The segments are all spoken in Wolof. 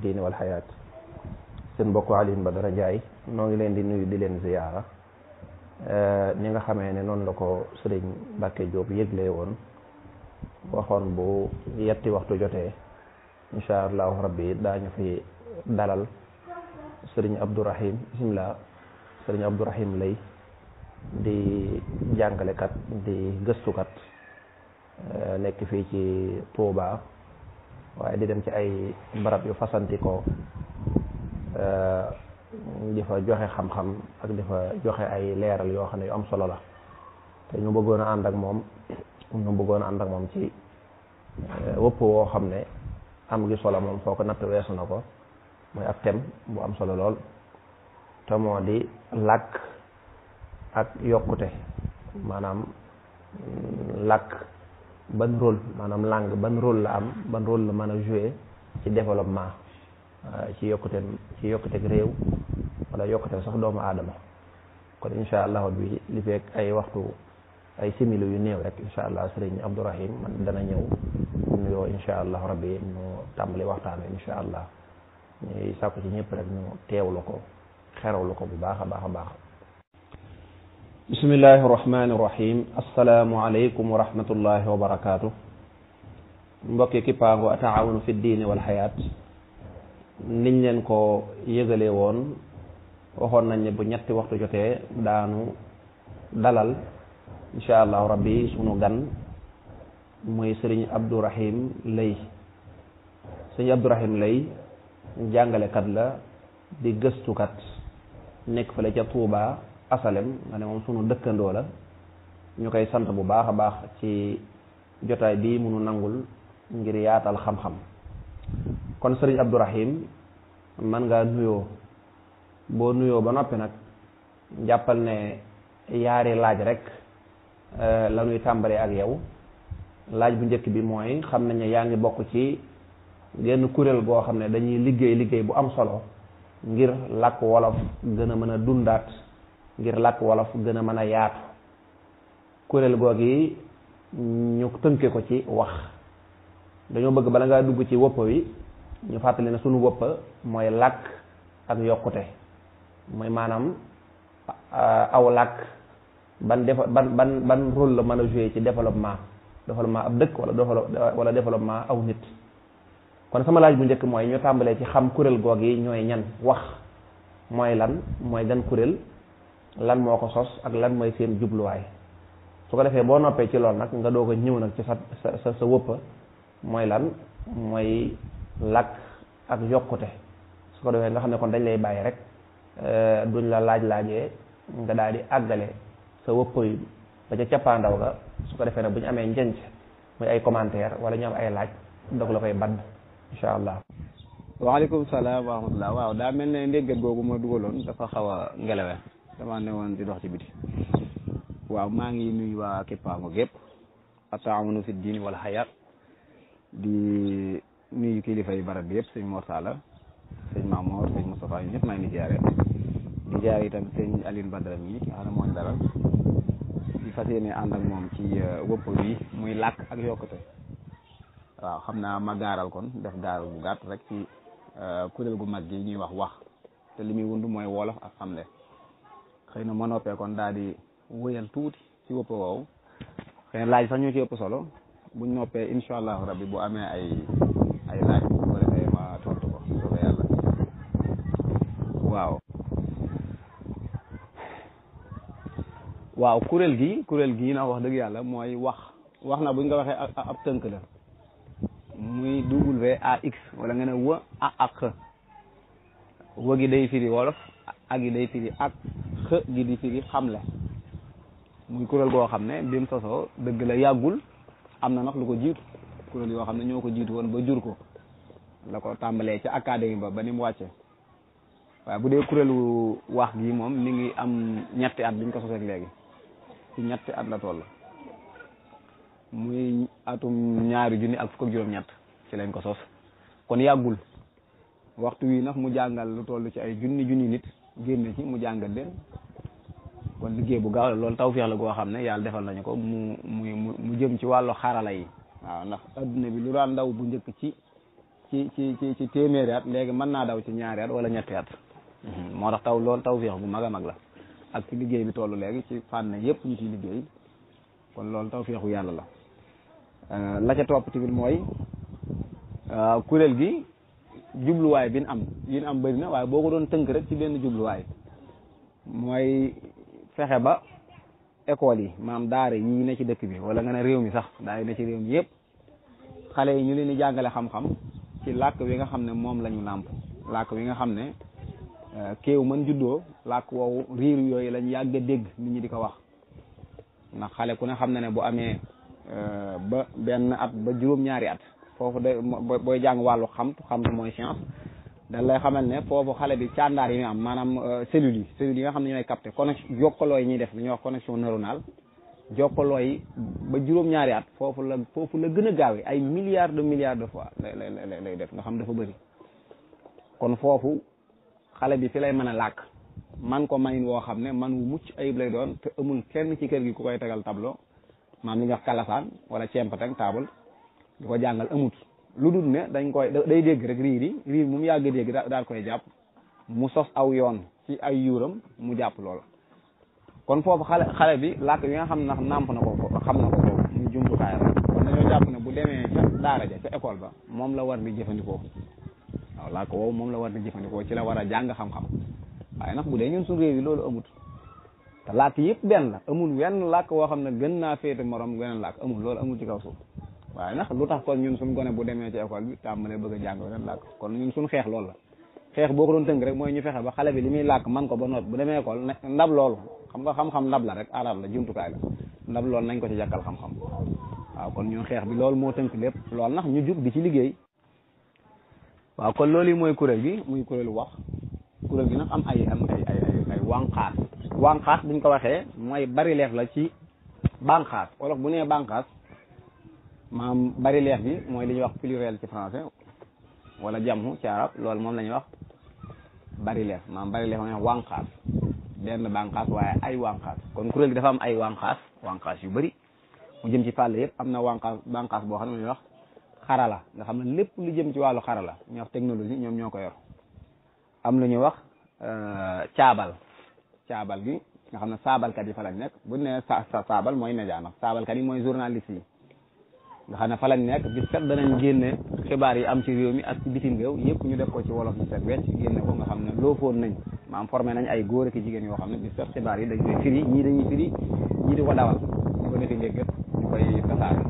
diini wal xayaat seen mbokku Alioune Badara Ndiaye noo ngi leen di nuyu di leen ziyaara ni nga xamee ne noonu la ko sëriñ Mbacke Diop yëglee woon waxoon bu yetti waxtu jotee incha allahu rabbi daañu fi dalal sëriñ Abdourahim bismillah sëriñ Abdourahim lay di jàngalekat di gëstukat nekk fii ci Touba waaye di dem ci ay barab yu fasantikoo di fa joxe xam-xam ak di fa joxe ay leeral yoo xam ne yu am solo la te ñu bëggoon a ànd ak moom ci wëpp woo xam ne am gi solo moom foo ko natt weesu na ko mooy ab thème bu am solo lool te moo di làkk ak yokkute maanaam làkk ban rôle maanaam langue ban rôle la am ban rôle la mën a jouer ci développement ci yokkuteg réew wala yokkuteg sax doomu aadama kon incha allah bi li fekk ay waxtu ay simili yu néew rek incha allah sëriñ Abdourahim man dana ñëw nuyoo incha allah rabbi ñu tàmbali waxtaan wi incha allah ñuy sàkku ci ñëpp rek ñu teewlu ko xerawlu ko bu baax a baax a baax. bismillahi rahmaani rahim assalaamu aleykum wa rahmatullahi wa barakaatu. mbokki kippaango a taawunu fi diini wal xayaat niñ leen ko yëgalee woon waxoon nañ ne bu ñetti waxtu jotee daanu dalal incha allahu rabbi sunu gan muy sëriñ Abdourahim Lay sëriñ Abdourahim Lay jàngalekat la di gëstukat nekk fële ca Touba asalem nga ne moom sunu dëkkandoo la ñu koy sant bu baax a baax ci jotaay bii munu nangul ngir yaatal xam-xam kon sëriñ Abdourahim man ngaa nuyoo boo nuyoo ba noppi nag jàppal ne yaari laaj rek la ñuy tàmbalee ak yow laaj bu njëkk bi mooy xam nañ ne yaa ngi bokk ci genn kuréel goo xam ne dañuy liggéey bu am solo ngir làkk wolof gën a mën a dundaat ngir làkk wolof gën a mën a yaatu kuréel googi ñu tënke ko ci wax dañoo bëgg bala ngaa dugg ci wëpp wi ñu fàttali ne sunu wëpp mooy làkk ak yokkute mooy maanaam aw làkk ban rôle la mën a jouer ci développement ab dëkk wala développement aw nit. kon sama laaj bu njëkk mooy ñu tàmbalee ci xam kuréel goog yi ñooy ñan wax mooy lan mooy gan kuréel lan moo ko sos ak lan mooy seen jubluwaay su ko defee boo noppee ci lool nag nga doog a ñëw nag ci sa wëppa mooy lan mooy làkk ak yokkute su ko defee nga xam ne kon dañ lay bàyyi rek duñ la laajee nga daal di àggale sa wëppa yi ba ca cappaandaw ga su ko defee nag bu ñu amee njënc muy ay commentaire wala ñu am ay laaj doog la koy badd incha allah. waaleykum salaam wa rahmatullah. waaw daa mel ne ndéggat googu ma dugaloon dafa xaw a ngelawe dama ne woon di dox ci biti. waaw maa ngi nuyu waa Kippaango gépp ataawunu fi diini wal xayaat di nuyu kilifa yi barab bi yëpp sëñ Mor Sala sëñ Mamour sëñ Moustapha ñëpp maa ngi di jaare itam sëñ Alioune Badara mi nga xam ne moo ñu dalal di fas yéene ànd ak moom ci wëpp bi muy làkk ak yokkute. waaw xam naa ma gaaral kon def gaaral bu gàtt rek ci kuréel gu mag gi ñuy wax te li muy wund mooy wolof ak xamle xëy na ma noppee kon daal di wëyal tuuti ci wëpp woowu xëy na laaj sax ñoo ci ëpp solo buñ noppee incha allahu rabbi bu amee ay laaj bu ko defee ma tontu ko soobee yàlla. waaw kuréel gi na wax dëgg yàlla mooy wax na buñ ko waxee ab tënk la muy WAX wala nga ne wa ak wa gi day firi wolof ak gi day firi ak x gi di firi xamle muy kuréel goo xam ne bi mu sosoo dëgg la yàggul am na nag lu ko jiitu kuréel yoo xam ne ñoo ko jiitu woon ba jur ko la ko tàmbalee ci académie ba ni mu wàcce waaye bu dee kuréelu wax gi moom mi ngi am ñetti at biñ ko sosee léegi ci ñetti at la toll muy atum 2000 ak fukk ak juróom-ñett ci lañ ko sos kon yàggul waxtu wi nag mu jàngal lu toll ci ay junni nit génn ci mu jàngal leen kon liggéey bu gaaw la loolu tawfeex la goo xam ne yàlla defal nañu ko mu jëm ci wàllu xarala yi waaw ndax adduna bi lu daan ndaw bu njëkk ci ci téeméeri at léegi mën naa daw ci ñaari at wala ñetti at moo tax loolu tawfeex bu mag a mag la ak ci liggéey bi toll léegi ci fànn yëpp ñu ciy liggéey kon loolu tawfeexu yàlla la la ca topp tamit mooy kuréel gi jubluwaay bi ñu am bëri na waaye boo ko doon tënk rek ci benn jubluwaay mooy fexe ba école yi maam daara yi ne ci dëkk bi wala nga ne réew mi sax daara yi ne ci réew mi yëpp xale yi ñu leen di jàngale xam-xam ci làkk wi nga xam ne moom la ñu nàmp làkk wi nga xam ne kéew mën juddoo làkk woowu riir yooyu lañ yàgg a dégg nit ñi di ko wax ndax xale ku ne xam ne bu amee ba benn at ba juróom-ñaari at foofu de booy jàng wàllu xam mooy science dañ lay xamal ne foofu xale bi càndaar yi muy am maanaam cellules yi nga xam ne ñooy capté connexion jokkaloo yi ñuy def li ñuy wax connexion neuronale jokkaloo yi ba juróom-ñaari at foofu la gën a gaawee ay milliards de fois lay def nga xam dafa bëri kon foofu xale bi fi lay mën a làkk man ko manin woo xam ne man wu mucc ayib lay doon te amul kenn ci kër gi ku koy tegal tableau maam li ñuy wax kalasaan wala cempateng table di ko jàngal amut lu dul ne day dégg rek riir mu yàgg dégg daal koy jàpp mu sos aw yoon ci ay yuuram mu jàpp loolu kon foofu xale bi làkk yi nga xam ne nàmp na ko xam na ko foofu muy jumtukaay rek kon dañoo jàpp ne bu demee ca daara ja ca école ba moom la war di jëfandikoo waaw làkk woowu moom la war di jëfandikoo ci la war a jàng xam-xam waaye nag bu dee ñun suñu réew yi loolu amut te làkk yëpp benn la amul wenn làkk woo xam ne gën naa féete morom weneen làkk amul loolu amul ci kaw suuf waaye nag lu tax kon ñun suñ gone bu demee ci école bi tàmbalee bëgg a jàng weneen làkk kon ñun suñ xeex loolu la xeex boo ko doon tënk rek mooy ñu fexe ba xale bi li muy làkk man ko ba noot bu demee école ndab loolu xam nga xam-xam ndab la rek arab la jumtukaay la ndab loolu nañ ko ci jàkkal xam-xam waaw kon ñun xeex bi loolu moo tënk lépp loolu nag ñu jug di ci liggéey waaw kon loolu yi mooy kuréel gi muy kuréelu wax kuréel gi nag am ay wànqaas buñ ko waxee mooy bari leef la ci bànqaas wolof bu nee bànqaas maam bari leef bi mooy li ñuy wax pluriel ci français wala jamhu ci arab loolu moom la ñuy wax bari leef maam bari leef mooy wànqaas benn bànqaas waaye ay wànqaas kon kuréel gi dafa am ay wànqaas yu bëri mu jëm ci fàll yëpp am na bànqaas boo xam ne ñuy wax xarala nga xam ne lépp lu jëm ci wàllu xarala ñuy wax technologie ñoom ñoo ko yor am lu ñuy wax caabal gi nga xam ne saabalkat yi fa lañ nekk bu ne saabal mooy média nag saabalkat yi mooy journaliste yi nga xam ne fa lañ nekk bis set danañ génne xibaar yi am ci réew mi ak ci bitim réew yëpp ñu def ko ci wolof yi set wecc génne ko nga xam ne loo foon nañ maam formé nañ ay góor ak jigéen yoo xam ne bis set xibaar yi dañ koy firi ñii dañuy firi ñii di ko dawal di ko defi léegi ñu koy tasaare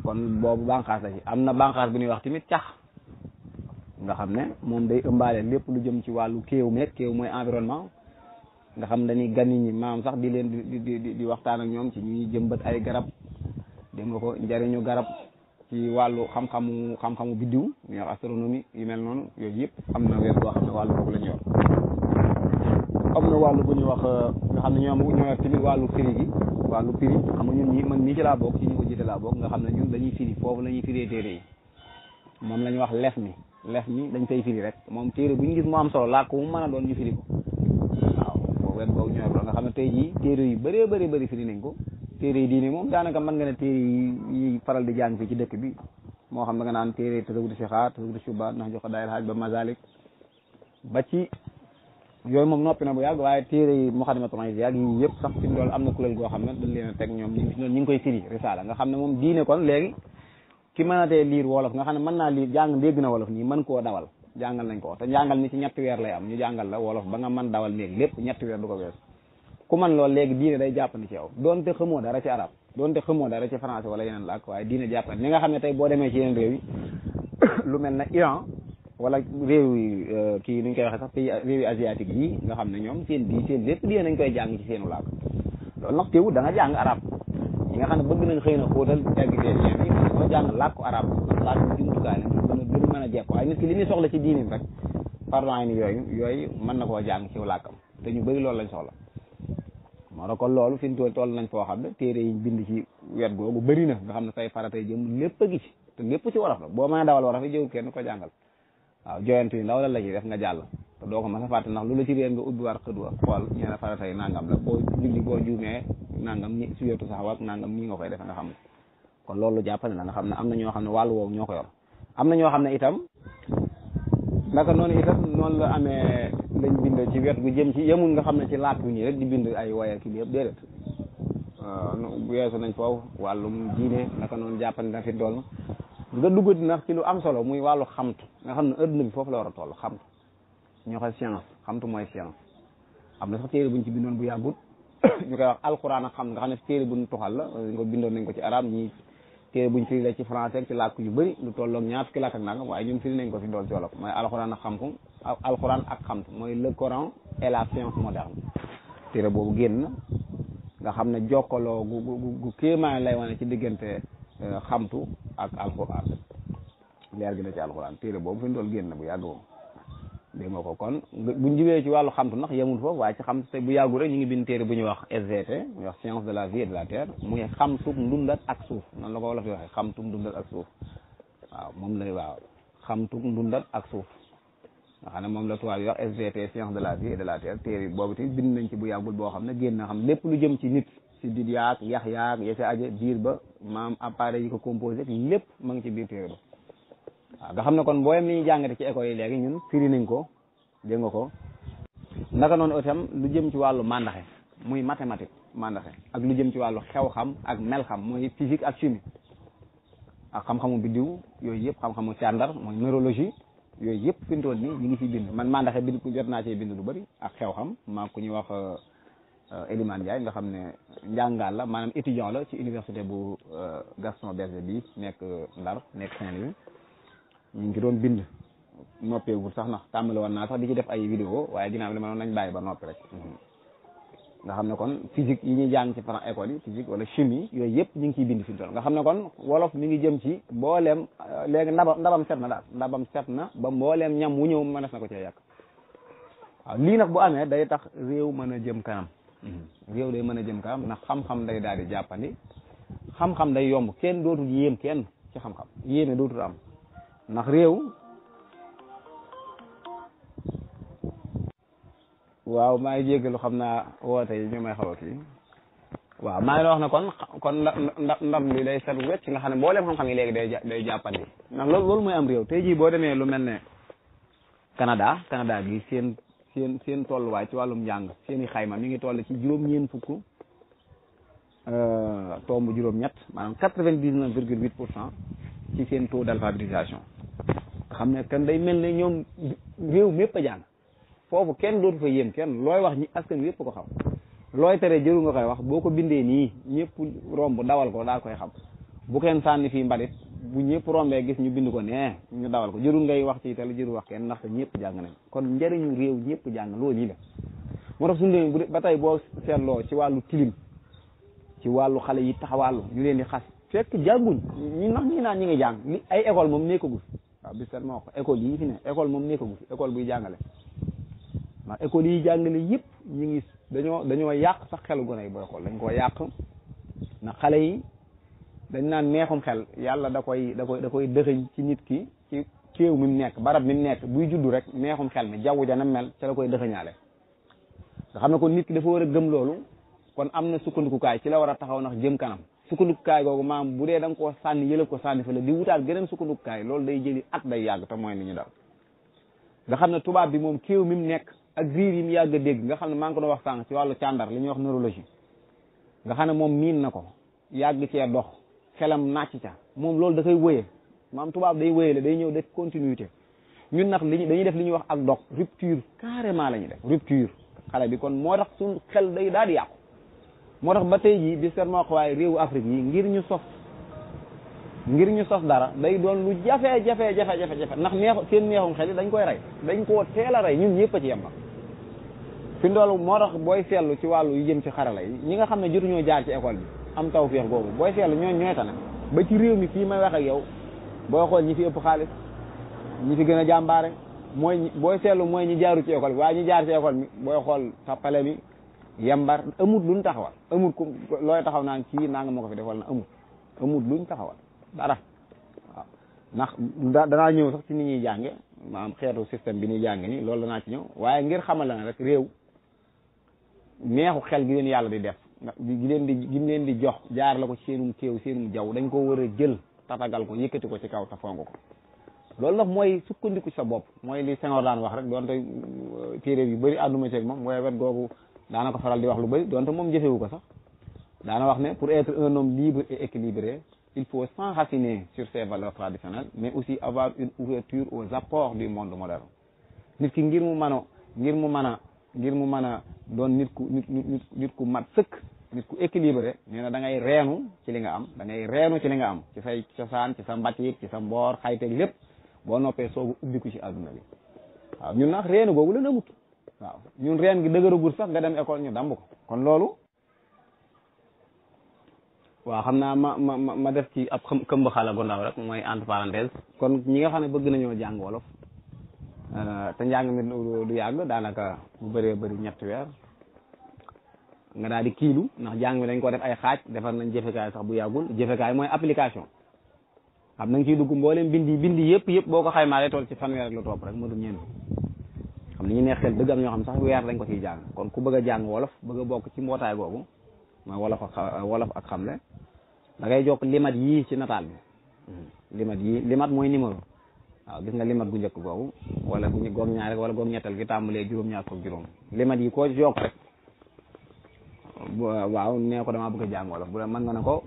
kon boobu bànqaas la ci am na bànqaas bu ñuy wax tamit cax nga xam ne moom day ëmbaale lépp lu jëm ci wàllu kéew mooy environnement nga xam dañuy gan nit ñi maam sax di leen di waxtaan ak ñoom ci ñuy jëmbat ay garab dégg nga ko njëriñu garab ci wàllu xam-xamu biddiw ñu wax astronomie yu mel noonu yooyu yëpp am na wet boo xam ne wàllu boobu la ñu yor am na wàllu bu ñu wax nga xam ne ñoo yor tamit wàllu firi gi wàllu firi xam nga ñun ñi man nii ci laa bokk ci ñu ko jiite laa bokk nga xam ne ñun dañuy firi foofu la ñuy firee téere yi moom la ñuy wax lef mi dañ koy firi rek moom téere bu ñu gis mu am solo làkk mu mën a doon ñu firi ko waaw boobu wet boobu ñoo yor nga xam ne tey jii téere yu bëri firi nañ ko téere yi diine moom daanaka mën nga ne téere yi faral di jàng fii ci dëkk bi moo xam da nga naan téere tasawudu sixaar tasawudu subaat ndax jox ko daayil xaaj ba masalik ba ci yooyu moom noppi na bu yàgg waaye téere yi muxadimatul iziya yi yëpp sax fi mu dool am na kuréel goo xam ne dañ leen a teg ñoom ñu ngi koy firi risaala nga xam ne moom diine kon léegi ki mën a tee liir wolof nga xam ne mën naa liir jàng dégg na wolof nii mën koo dawal jàngal nañ ko te jàngal mi ci ñetti weer lay am ñu jàngal la wolof ba nga mën dawal léegi lépp ñetti weer du ko weesu ku man loolu léegi diine day jàppandi ci yow doonte xamoo dara ci arab doonte xamoo dara ci français wala yeneen làkk waaye diine jàppandi ni nga xam ne tey boo demee ci yeneen réew yi lu mel ne Iran wala réew yi kii nuñ koy waxee sax pays réew yi asiatique yi nga xam ne ñoom seen lépp diine nañ koy jàng ci seenu làkk loolu nag teewul da nga jàng arab ñi nga xam ne bëgg nañ xëy na xóotal tegg seen yéen yi parce que jàng làkku arab ndax làkku jumtukaay la gën a mën a jekk waaye nit ki li muy soxla ci diinim rek pardon ni yooyu mën na koo jàng ci làkkam te ñu bëri loolu lañ soxla moo tax kon loolu fi mu toll nañ foo xam ne téere yi bind ci wet googu bëri na nga xam ne say faratay jëm lépp a gi ci te lépp ci wolof la boo mën a dawal wolof yi jëwul kenn ko jàngal waaw joyantu yi ndaw la ci def nga jàll te doo ko mas a fàtte ndax lu la ci réer nga ubbi war xëdwa xool ñeena faratay nangam la boo julli boo juumee nangam ñi si wetu sax ak nangam nii nga koy defe nga xam kon loolu jàppale na nga xam ne am na ñoo xam ne wàllu woowu ñoo ko yor am na ñoo xam ne itam naka noonu itam noonu la amee lañ bind ci wet gu jëm ci yemul nga xam ne ci laat wi nii rek di bind ay waya kii yëpp déedéet weesu nañ foofu wàllum diine naka noonu jàppandi na fi dool nga duggati nag ci lu am solo muy wàllu xamtu nga xam ne adduna bi foofu la war a toll xamtu ñoo xam science xamtu mooy science am na sax téere buñ ci bindoon bu yàggut ñu koy wax alxuraan ak xam nga xam ne téere buñ tuxal la nga bindoon nañ ko ci arab ñi téere buñ firi la ci français ak ci làkk yu bëri lu tolloog ñaar fukki làkk ak nangam waaye ñun firi nañ ko fi dool ci wolof mooy alxuraan ak xamtu alxuraan ak xamtu mooy le Coran et la science moderne téere boobu génn nga xam ne jokkaloo gu kéemaan lay wane ci diggante xamtu ak alxuraan leer gi la ci alxuraan téere boobu fi ñu doon génn bu yàgg moom dégg nga ko kon buñ jibee ci wàllu xamtu ndax yemul foofu waaye ci xamtu te bu yàggu rek ñu ngi bind téere bu ñuy wax SVT muy wax science de la vie et de la terre muy xamtu ndundat ak suuf noonu la ko wolof di waxee xamtu ndundat ak suuf waaw moom lay waaw xamtu ndundat ak suuf nga xam ne moom la tubaab yi wax SVT science de la vie et de la terre téere boobu tamit bind nañ ci bu yàggul boo xam ne génn na xam lépp lu jëm ci nit si dit yaag yax yaag ya ca aja biir ba maam appareil yi ko composé lépp ma ngi ci biir téere ba waaw nga xam ne kon mbooyam li ñuy jàngate ci école yi léegi ñun firi nañ ko dégg nga ko naka noonu itam lu jëm ci wàllu mandaxe muy mathématique mandaxe ak lu jëm ci wàllu xew-xam ak mel-xam mooy physique ak chimie ak xam-xamu biddiw yooyu yëpp xam-xamu càndar mooy neurologie yooyu yëpp fi mu toll nii ñu ngi ciy bind man mandaxe bind jot naa cee bind lu bëri ak xew-xam maa ku ñuy wax Elimane Ndiaye nga xam ne njàngaal la maanaam étudiant la ci université bu Gaston Berger bi nekk Ndar nekk Saint-Louis ñu ngi doon bind noppeegul sax ndax tàmbali woon naa sax di ci def ay vidéo waaye ginnaaw li ma noonu nañ bàyyi ba noppi rek nga xam ne kon physique yi ñuy jàng ci faran école yi physique wala chimie yooyu yëpp ñu ngi ciy bind fi mu toll nga xam ne kon wolof mi ngi jëm ci mbooleem léegi ndabam set na daal ndabam set na ba mbooleem ñam wu ñëw mënees na ko cee yàq waaw lii nag bu amee day tax réew mën a jëm kanam réew day mën a jëm kanam ndax xam-xam day daal di jàppandi xam-xam day yomb kenn dootul yéem kenn ci xam-xam yéeme dootul am ndax réew waaw maa ngi jéggalu xam naa woote yi ñu may xaw a kii waaw maa ngi la wax ne kon ndam li day set wecc nga xam ne mbooleem xam-xam yi léegi day jàppandi ndax loolu mooy am réew tey jii boo demee lu mel ne Canada gi seen tolluwaay ci wàllum njàng seen i xayma mi ngi toll ci juróom-ñeent fukk tomb juróom-ñett maanaam 99,8% ci seen taux d'alphabétisation nga xam ne kan day mel ne ñoom réew mépp a jàng foofu kenn dootu fa yéem kenn looy wax ñi askan wi yëpp ko xam looy tere jëru nga koy wax boo ko bindee nii ñëpp romb dawal ko daal koy xam bu kenn sànni fii mbalit bu ñëpp rombee gis ñu bind ko nee ñu dawal ko jërul ngay wax ci télé jërul wax kenn ndaxte ñëpp jàng nañ kon njëriñu réew ñëpp jàng loolu yi la moo tax suñu leen ba tey boo seetloo ci wàllu tilim ci wàllu xale yi taxawàllu ñu leen di xas fekk jànguñ ñi ndax ñi naan ñi ngi jàng li ay école moom nekkagul waaw bis seet ma wax ko école yii fi ne école moom nekkagul école buy jàngale ndax école yi jàngale yëpp ñu ngi dañoo yàq sax xelu gone yi booy xool dañ koo yàq ndax xale yi dañ naan neexum xel yàlla da koy dëxëñ ci nit ki ci kéew mi mu nekk barab mi mu nekk buy juddu rek neexum xel mi jaww ja na mel ca la koy dëxëñaale nga xam ne kon nit ki dafa war a gëm loolu kon am na sukkandikukaay ci la war a taxaw ndax jëm kanam sukkandikukaay googu maam bu dee da nga koo sànni yëlëb ko sànni fa la di wutaat geneen sukkandikukaay loolu day jëli at day yàgg te mooy li ñu dal nga xam ne tubaab bi moom kéew mi mu nekk ak riir yi mu yàgg a dégg nga xam ne maa ngi ko doon wax sànq ci wàllu càndar li ñuy wax neurologie nga xam ne moom miin na ko yàgg cee dox xelam nàcc ca moom loolu da koy wëye maam tubaab day wëyale day ñëw def continuité ñun nag dañuy def li ñuy wax ak dox rupture carrément la ñuy def rupture xale bi kon moo tax suñ xel day daal di yàqu moo tax ba tey jii bi seet moo ko waaye réewu Afrique yi ngir ñu sos dara day doon lu jafe ndax seen neexum xel yi dañ koy rey dañ koo teel a rey ñun ñëpp a ci yem nag fi ndoolu moo tax booy seetlu ci wàllu yu jëm ci xarala yi ñi nga xam ne jotuñoo jaar ci école bi am tawfeex googu booy seetlu ñooy tane ba ci réew mi fii may wax ak yow booy xool ñi fi ëpp xaalis ñi fi gën a jàmbaare booy seetlu mooy ñi jaaru ci école bi waaye ñi jaar ci école mi booy xool tappale mi yembar amut luñ taxawal amut ku looy taxaw naan kii naa nga moo ko fi defal na amut luñ taxawal dara waaw ndax danaa ñëw sax ci ni ñuy jànge maanaam xeetu système bi ñuy jànge ni loolu danaa ci ñëw waaye ngir xamal la ne rek réew neexu xel gi leen yàlla di def gi leen di jox jaar la ko seenum kéew seenum jaww dañ ko war a jël tatagal ko yëkkati ko ci kaw te fonk ko loolu nag mooy sukkandiku sa bopp mooy li Senghor daan wax rek doonte téere yu bëri ànduma ceeg moom mooy wet googu daana ko faral di wax lu bëri doonte moom jëfewu ko sax daana wax ne pour être un homme libre et équilibré il faut s'enraciner sur ses valeurs traditionnelles mais aussi avoir une ouverture aux apports du monde moderne nit ki ngir mu mën a doon nit ku mat sëkk nit ku équilibré nee na da ngay reenu ci li nga am da ngay reenu ci li nga am ci say cosaan ci sa mbatit ci sa mboor xayteeg lépp boo noppee soogu ubbiku ci àdduna bi waaw ñun nag reenu googu la namut waaw ñun reen gi dëgëragul sax nga dem école ñu damb ko kon loolu waaw xam naa ma def ci ab këmb xala gu ndaw rek mooy entre parenthèse kon ñi nga xam ne bëgg nañoo jàng wolof te njàng mi du yàgg daanaka bu bëree bëri ñetti weer nga daal di kiilu ndax jàng mi dañ ko def ay xaaj defar nañ jëfekaay sax bu yàggul jëfekaay mooy application xam na nga ciy dugg mboolem bindi yëpp boo ko xaymaa day toll ci fanweer ak lu topp rek mënul ñeent xam li ñu neex xel dëgg am ñoo xam sax weer dañ ko ciy jàng kon ku bëgg a jàng wolof bëgg a bokk ci mbootaay googu mooy wolof ak xamle da ngay jokk limat yii ci nataal bi limat mooy numéro waaw gis nga limat gu njëkk googu wala goog ñaar wala goog ñettal gi tàmbalee juróom-ñaar ko juróom limat yi koo jokk rek waaw nee ko damaa bëgg a jàng wolof bu dee mën nga ne ko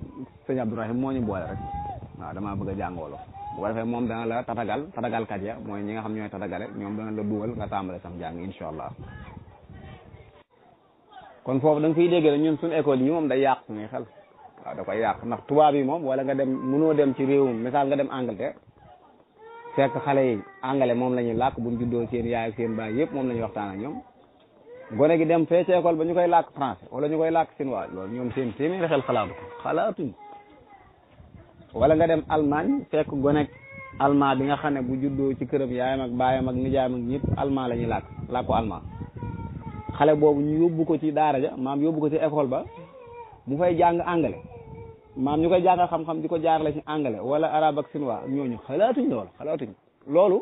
sëñ Abdourahim moo ñu boole rek waaw damaa bëgg a jàng wolof bu ko defee moom dana la tatagalkat ya mooy ñi nga xam ñooy tatagale ñoom dana la dugal nga tàmbale sam jàng incha allah kon foofu da nga fiy déggee ñun suñu école yi moom day yàq suñuy xel waaw da koy yàq ndax tubaab yi moom wala nga dem mënoo dem ci réewum misaal nga dem Angleterre fekk xale yi anglais moom la ñuy làkk buñ juddoo seen yaay ak seen baay yëpp moom la ñuy waxtaan ak ñoom gone gi dem fee ci école ba ñu koy làkk français wala ñu koy làkk chinois loolu ñoom seen téeméeri xel xalaatuñ wala nga dem Allemagne fekk gone allemand bi nga xam ne bu juddoo ci këram yaayam ak baayam ak nijaayam ak ñëpp allemand la ñuy làkku allemand xale boobu ñu yóbbu ko ci daara ja maam yóbbu ko ci école ba mu fay jàng anglais maam ñu koy jàngal xam-xam di ko jaarale ci anglais wala arabe ak chinois ñooñu xalaatuñ loolu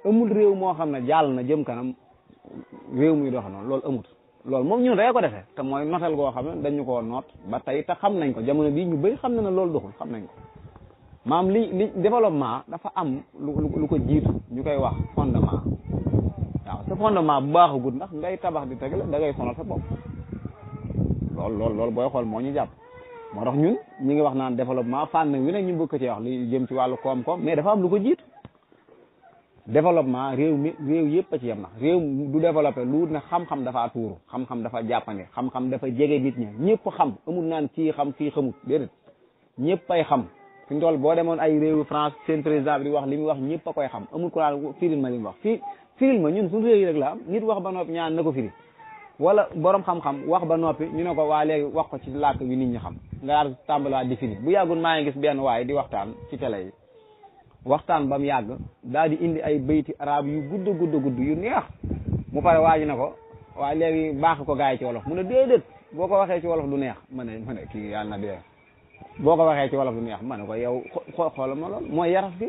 amul réew moo xam ne jàll na jëm kanam réew muy doxe noonu loolu amut loolu moom ñun rek ko defee te mooy notel goo xam ne dañu koo noot ba tey te xam nañ ko jamono bii ñu bëri xam na ne loolu doxul xam nañ ko maam li développement dafa am lu ko jiitu ñu koy wax fondement waaw sa fondement bu baaxagut ndax ngay tabax di teg la da ngay sonal sa bopp loolu booy xool moo ñu jàpp moo tax ñun ñi ngi wax naan développement fànn wi nag ñu bëgg ci wax li jëm ci wàllu koom-koom mais dafa am lu ko jiitu développement réew yëpp a ci yem na réew du développé lu ne xam-xam dafa tuuru xam-xam dafa jàppane xam-xam dafa jege nit ñi ñëpp xam amul naan kii xam kii xamut déedéet ñëpp ay xam fi ñu toll boo demoon ay réewu France seen président bi di wax li muy wax ñëpp a koy xam amul ko naan firil ma li mu wax firil ma ñun suñu réew yi rek la am nit wax ba noppi ñaan na ko firi wala borom xam-xam wax ba noppi ñu ne ko waa léegi wax ko ci làkk bi nit ñi xam nga daal tàmbaliwaat di firi bu yàggul maa ngi gis benn waaye di waxtaan ci télé yi waxtaan ba mu yàgg daal di indi ay bayti arab yu gudd yu neex mu pare waa ji ne ko waaye léegi baax ko gars yi ci wolof mu ne déedéet boo ko waxee ci wolof du neex ma ne kii yàlla na dee boo ko waxee ci wolof du neex ma ne ko yow xoolal ma loolu mooy yaraf bi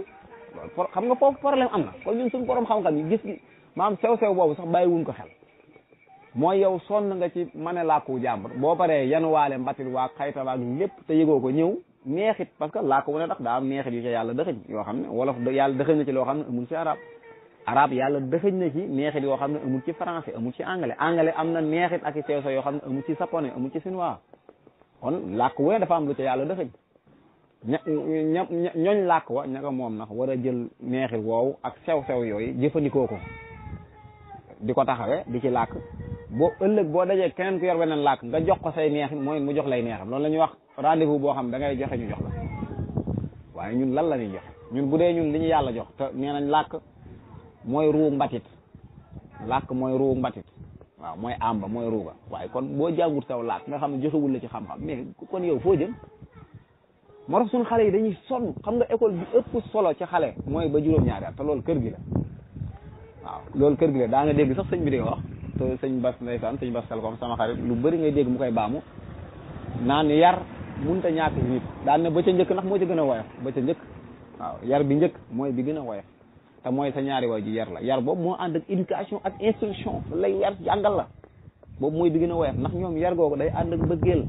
loolu xam nga foofu problème am na kon ñun suñu borom xam-xam yi gis gi maam sew-sew boobu sax bàyyiwuñ ko xel mooy yow sonn nga ci mane làkku jàmbur boo paree yanuwaale mbatil waa xayta waag lépp te yëgoo ko ñëw neexit parce que làkk wu ne ndax daa am neexit yu ci yàlla dëxëñ yoo xam ne wolof yàlla dëxëñ na ci loo xam ne amul ci arab yàlla dëxëñ na ci neexit yoo xam ne amul ci français amul ci anglais am na neexit ak i sew yoo xam ne amul ci japonais amul ci chinois kon làkk wu ne dafa am lu ci yàlla dëxëñ ñooñ làkk wa ña ko moom nag war a jël neexit woowu ak sew-sew yooyu jëfandikoo ko di ko taxawee di ci làkk boo ëllëg boo dajee keneen ku yor beneen làkk nga jox ko say neexit mooy mu jox lay neexam loolu la ñuy wax rendez-vous boo xam da ngay joxe ñu jox la waaye ñun lan la ñuy joxe ñun bu dee ñun li ñu yàlla jox te nee nañ làkk mooy ruu mbatit làkk mooy ruu mbatit waaw mooy àmba mooy ruuga waaye kon boo jàngut saw làkk nga xam ne joxewul la ci xam-xam mais kon yow foo jëm moo tax suñu xale yi dañuy sonn xam nga école bi ëpp solo ci xale mooy ba juróom-ñaari at te loolu kër gi la waaw loolu kër gi la daa nga dégg sax sëñ bi di wax te sëñ Bas ndeysaan sëñ Bas Kalkom sama xarit lu bëri ngay dégg mu koy baamu naan yar mënut a ñàkk ci nit daan ne ba ca njëkk ndax moo ci gën a woyof ba ca njëkk waaw yar bi njëkk mooy bi gën a woyof te mooy sa ñaari waay ji yar la yar boobu moo ànd ak éducation ak instruction lay yar jàngal la boobu mooy bi gën a woyof ndax ñoom yar googu day ànd ak bëggeel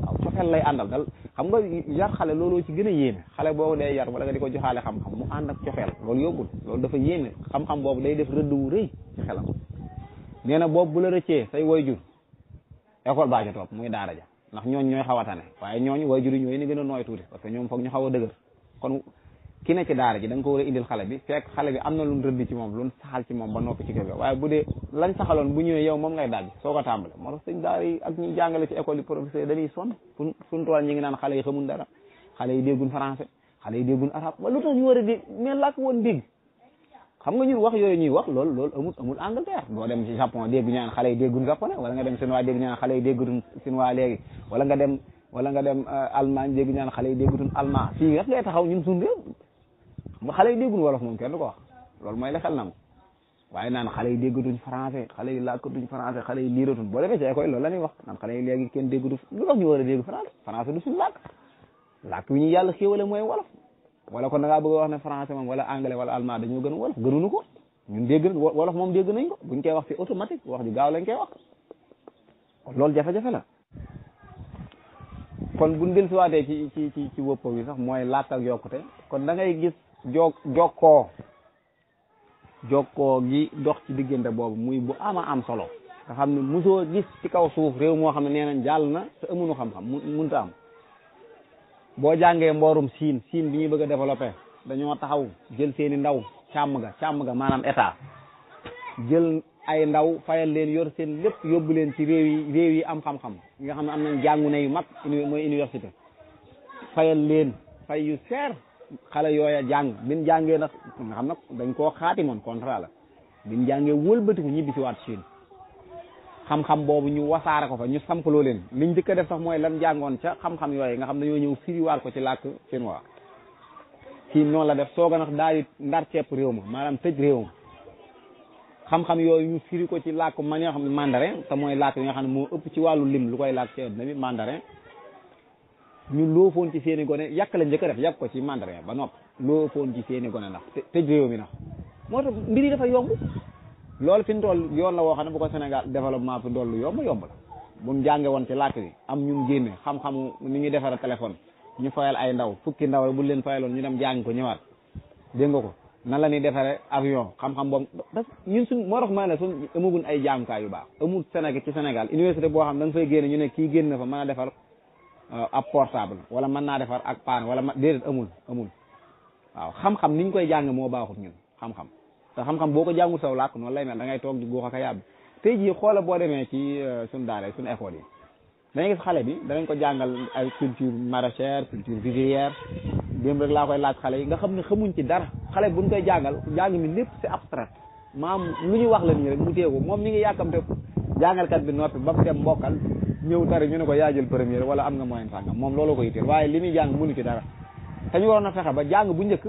waaw cofeel lay àndal dal xam nga yar xale looloo ci gën a yéeme xale boo dee yar wala nga di ko joxaale xam-xam mu ànd ak cofeel loolu yombul loolu dafa yéeme xam-xam boobu day def rëdd wu rëy ci xelam nee na boobu bu la rëccee say waajur école baa ca topp muy daara ja ndax ñooñ ñooy xaw a tane waaye ñooñu waajur yi ñooy ni gën a nooy tuuti parce que ñoom foog ñu xaw a dëgër kon ki ne ci daara ji da nga ko war a indil xale bi fekk xale bi am na lu rëdd ci moom lu saxal ci moom ba noppi ci kër ga waaye bu dee lañ saxaloon bu ñëwee yow moom ngay daal soo ko tàmbale moo tax sëñ daara yi ak ñuy jàngale ci école yi professeur dañuy sonn suñ tool ñi ngi naan xale yi xamun dara xale yi déggun français xale yi déggun arabe wala lu tax ñu war a dégg mais làkk woon dégg xam nga ñun wax yooyu ñuy wax loolu amul Angleterre boo dem ci Japon dégg ñu naan xale yi déggun japonais wala nga dem chinois dégg ñu naan xale yi déggutun chinois léegi wala nga dem Allemagne dégg ñu naan xale yi déggutun allemand fii rek ngay taxaw ñun suñ réew xale yi déggun wolof moom kenn du ko wax loolu mooy la xel nangu waaye naan xale yi déggatuñ français xale yi làkkatuñ français xale yi liiratuñ boo demee ci école loolu la ñuy wax naan xale yi léegi kenn déggatu lu tax ñu war a dégg français du suñu làkk wi ñu yàlla xéewale mooy wolof wala kon da ngaa bëgg a wax ne français moom wala anglais wala allemand dañoo gën a wolof gënuñu ko ñun dégg wolof moom dégg nañ ko buñ koy wax ci automatique wax ju gaaw lañ koy wax loolu jafe-jafe la kon buñ del siwaatee ci wëppa bi sax mooy làkk ak yokkute kon da ngay gis jokkoo gi dox ci diggante boobu muy bu am solo nga xam ne mosoo gis ci kaw suuf réew moo xam ne nee nañ jàll na te amuñu xam-xam munta am boo jàngee mboorum siin bi ñuy bëgg a développé dañoo taxaw jël seeni ndaw càmm ga maanaam état jël ay ndaw fayal leen yor seen lépp yóbbu leen ci réew yi am xam-xam nga xam ne am nañ jàngu ne yu mag mooy université fayal leen fay yu seer xale yooya jàng bin jàngee nag nga xam nag dañ koo xaatimoon contrat la bin jàngee wëlbatiku ñibbi si waat Chine xam-xam boobu ñu wasaare ko fa ñu sampaloo leen liñ njëkk a def sax mooy lan jàngoon ca xam-xam yooyu nga xam dañoo ñëw firiwaat ko ci làkk chinois ci noonu la def sooga nag daal di ndar cepp réew ma maanaam tëj réew ma xam-xam yooyu ñu firi ko ci làkk man yoo xam ne mandarin te mooy làkk yi nga xam ne moo ëpp ci wàllu lim lu koy làkk ci àdduna bi mandarin ñu loofoon ci seeni gone yàq la njëkk a def yàq ko ci mandarin ba nopp loofoon ci seeni gone ndax tëj réew mi ndax moo tax mbir yi dafa yomb loolu fi mu toll yoon la woo xam ne bu ko Sénégal développement fi dool lu yomb la buñ jànge woon ci làkk bi am ñun génne xam-xamu ni ñuy defara téléphone ñu fayal ay ndaw fukki ndaw bu leen fayaloon ñu dem jàng ko ñëwaat dégg nga ko nan la ñuy defare avion xam-xam boobu ñun suñ moo tax ma ne suñ amagun ay jàngukaay yu baax amul Sénégal université boo xam da nga fay génne ñu ne kii génn na fa mën a defar ab portable wala mën naa defar ak paan wala déedéet amul waaw xam-xam ni ñu koy jàng moo baaxut ñun xam-xam te xam-xam boo ko jàngul saw làkk noonu lay mel da ngay toog di góox ak a yàbbi tey jii xoola boo demee ci suñu daara suñu école yi dangay gis xale bi danañ ko jàngal ay culture maraîchère culture vivrière démb rek laa koy laaj xale yi nga xam ne xamuñ ci dara xale buñ koy jàngal jàng mi lépp c'est abstrait maam lu ñu wax la nii rek mu téye ko moom mi ngi yàkkamte jàngalkat bi noppi ba mu dem mbokkal ñëw tari ñu ne ko yaa jël première wala am nga moyen sàngam moom loolu ko yitteel waaye li muy jàng mënu ci dara te ñu waroon a fexe ba jàng bu njëkk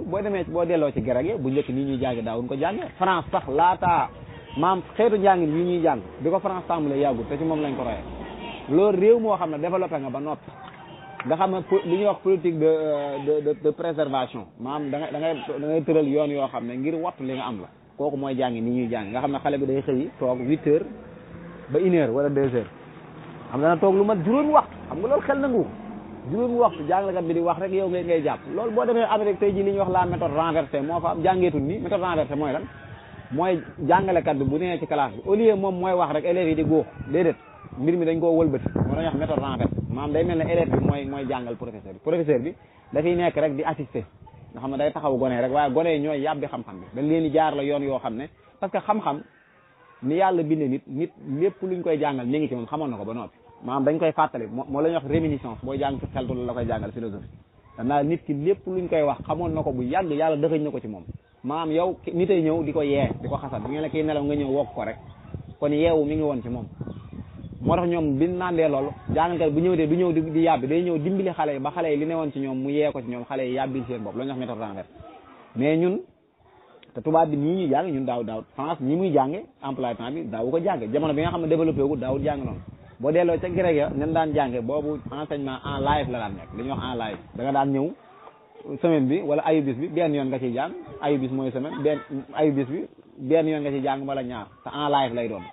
boo delloo ci gereg yi bu njëkk nii ñuy jàngi daawuñ ko jànge France sax laataa maam xeetu njàngin yi ñuy jàng di ko France tàmbalee yàggul te ci moom lañ ko royee loolu réew moo xam ne développé nga ba noppi nga xam ne li ñuy wax politique de préservation maam da ngay tëral yoon yoo xam ne ngir wattu li nga am la kooku mooy jàngi ni ñuy jàng nga xam ne xale bi day xëy toog 8 heures ba 1 heure wala 2 heures xam dana toog lu mat juróomi waxtu xam nga loolu xel nangu juróomi waxtu jàngalekat bi di wax rek yow ngay jàpp loolu boo demee Amérique tey ji li ñuy wax la méthode renversée moo fa am jàngeetul ni méthode renversée mooy lan mooy jàngalekat bi bu nee ci classe bi au lieu moom mooy wax rek élèves yi di góox déedéet mbir mi dañ koo wëlbati moo dañuy wax méthode renversée maanaam day mel ne élève bi mooy jàngal professeur bi dafay nekk rek di assister nga xam ne day taxaw gone rek waaye gone yi ñooy yàbbi xam-xam bi dañ leen di jaar la yoon yoo xam ne parce que xam-xam ni yàlla binde nit lépp luñ koy jàngal mi ngi ci moom xamoon na ko ba noppi maanaam dañ koy fàttali moo la ñuy wax réminiscence booy jàng ci xeltu la koy jàngal philosophie danaa nit ki lépp luñ koy wax xamoon na ko bu yàgg yàlla dëxëñ na ko ci moom maanaam yow nitay ñëw di ko yee di ko xasal bi ngeen ne kii nelaw nga ñëw wokk ko rek kon yeewu mi ngi woon ci moom moo tax ñoom bi nandee loolu jàngalkat bu ñëwtee du ñëw di yàbbi day ñëw dimbali xale yi ba xale yi li ne woon ci ñoom mu yee ko ci ñoom xale yi yàbbil seen bopp la ñuy wax méthode renversée mais ñun te tubaab bi nii ñuy jàng ñun daaw France ñi muy jànge emploi temps bi daawu ko jànge jamono bi nga xam ne développé wu daawul jàng noonu boo delloo ca grec ya nen daan jànge boobu enseignement en live la daan nekk li ñuy wax en live da nga daan ñëw semaine bi wala ayubis bi benn yoon nga ciy jàng ayubis mooy semaine ayubis bi benn yoon nga ciy jàng wala ñaar te en live lay doon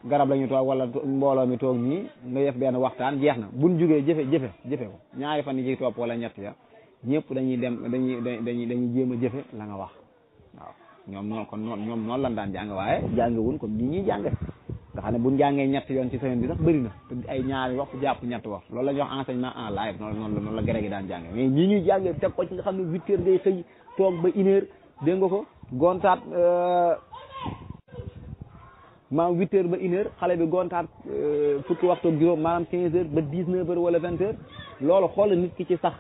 garab la ñu toog wala mbooloo mi toog nii nga def benn waxtaan jeex na buñ jógee jëfe ko ñaari fan yi ci topp wala ñett ya ñëpp dañuy dem dañuy jéem a jëfe la nga wax waaw ñoom noonu lan daan jàng waaye jàngewuñ comme ñi ñuy jànge nga xam ne buñ jàngee ñett yoon ci semaine bi sax bëri na te ay ñaari waxtu jàpp ñett wax loolu la ñuy wax enseignement en live noonu la gere gi daan jànge mais ñi ñuy jànge teg ko ci nga xam ne 8 heures ngay xëy toog ba 1 heure dégg nga ko gontaat maanaam 8 heures ba 1 heure xale bi gontaat fukki waxtu ak juróom maanaam 15 heures ba 19 heures wala 20 heures loolu xoolal nit ki ci sax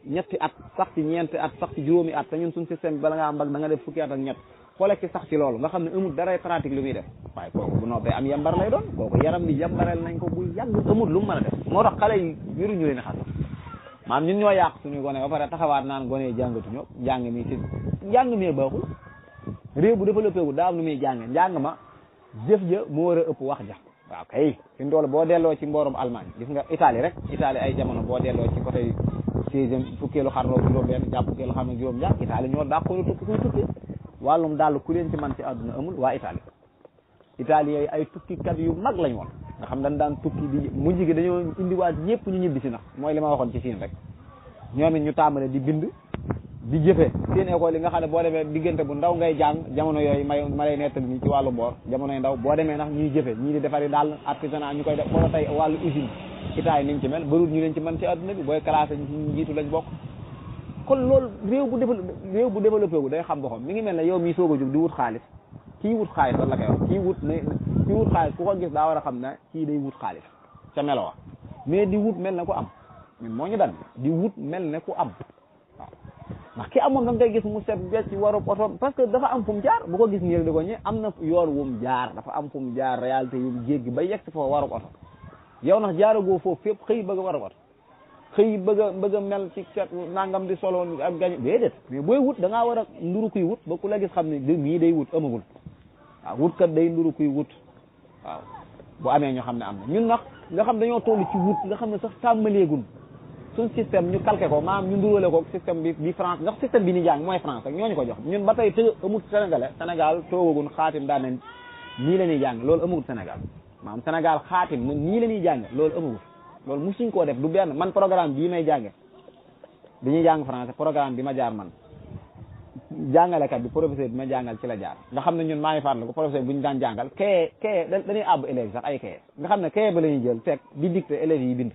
ñetti at sax ci ñeenti at sax ci juróomi at te ñun suñ système bi bala nga am mbag da nga def fukki at ak ñett xoolal ci sax ci loolu nga xam ne amul daray pratique lu muy def waaye kooku bu noppee am yambar lay doon kooku yaram bi yambareel nañ ko bu yàgg amul lu mu mën a def moo tax xale yi wéruñu leen xas maanaam ñun ñoo yàq suñu gone ba pare taxawaat naan gone yi jàngatuñu njàng mi ci njàng mi baaxul réew bu développé wu daa am lu muy jànge njàng ma jëf ja moo war a ëpp wax ja waaw kay fi ndool boo delloo ci mboorum Allemagne gis nga Italie rek Italie ay jamono boo delloo ci côté 16e fukkeelu xarnoo juróom benn jàpp fukkeelu xarnoo juróom ñaar Italie ñoo dàqoonu tukki kuy tukki wàllum daal ku leen ci man ci àdduna amul waa Italie yooyu ay tukkikat yu mag lañ woon nga xam dañ daan tukki di mujj gi dañoo indiwaat ñëpp ñu ñibbi si nag mooy li ma waxoon ci Chine rek ñoom it ñu tàmbale di bind di jëfe seen école yi nga xam ne boo demee diggante bu ndaw ngay jàng jamono yooyu ma lay nettali nii ci wàllu mboor jamonoy ndaw boo demee nag ñuy jëfe ñii di defari daal artisanat ñu koy def boo tey wàllu usine Italie niñ ci mel barul ñu leen ci mën ci àdduna bi booy classé ñu jiitu lañ bokk kon loolu réew bu développé wu day xam boppam mi ngi mel ne yow mii soog a jóg di wut xaalis kii wut xaalis lan la koy wax kii wut xaalis ku ko gis daa war a xam ne kii day wut xaalis ca melo wa mais di wut mel ne ku am ñun moo ñu dal di wut mel ne ku am waaw ndax ki amoon da nga koy gis mu set becc ci waru oto parce que dafa am fu mu jaar bu ko gis nii di ko ñi am na yoon wu mu jaar dafa am fu mu jaar réalité yu mu jéggi ba yegg si foofu waru oto yow nag jaaragoo foofu fépp xëy bëgg a waru oto xëy bëgg a mel ci set nangam di solo ak gañ déedéet mais booy wut da ngaa war a nduru kuy wut ba ku la gis xam ne mii day wut amagul waaw wut kat day nduru kuy wut waaw bu amee ñoo xam ne am na ñun nag nga xam dañoo toll ci wut nga xam ne sax tàmbaleegun suñ système ñu calqué ko maanaam ñu nduróole ko système bi France ndax système bi ni jàng mooy France ak ñooñu ko jox ñun ba tey amul Sénégal toogagun xaatim daan nañ nii la ñuy jàng loolu amagul Sénégal maanaam Sénégal xaatim nii la ñuy jàng loolu amagul loolu musuñ koo def du benn man programme bii may jànge bi ñuy jàng français programme bi ma jaar man jàngalekat bi professeur bi ma jàngal ci la jaar nga xam ne ñun maa ngi fàttali ko professeur bu ñu daan jàngal kaye dañuy àbb élèves sax ay kaye nga xam ne kaye ba la ñuy jël teg di dicté élèves yi bind